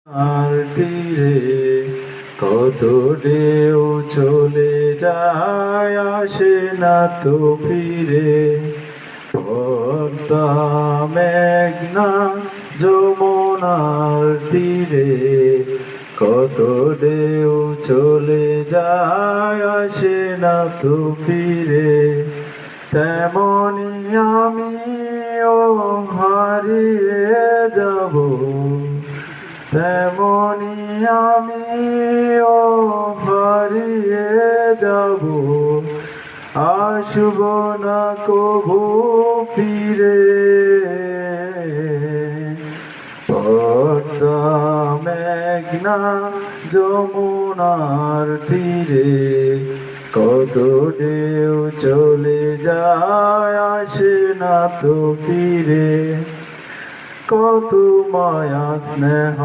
আর তীরে কত ঢেউ চলে যায়, আসে না তো ফিরে। পদ্মা মেঘনা যমুনার তীরে কত ঢেউ চলে যায়, আসে না তো ফিরে। তেমনি আমিও হারিয়ে যাব, তেমনি আমিও হারিয়ে যাব, আসব না কবু ফিরে। পদ্মা মেঘনা যমুনার তীরে কত ঢেউ চলে যায়, আসে না তো ফিরে। কত মায়া স্নেহ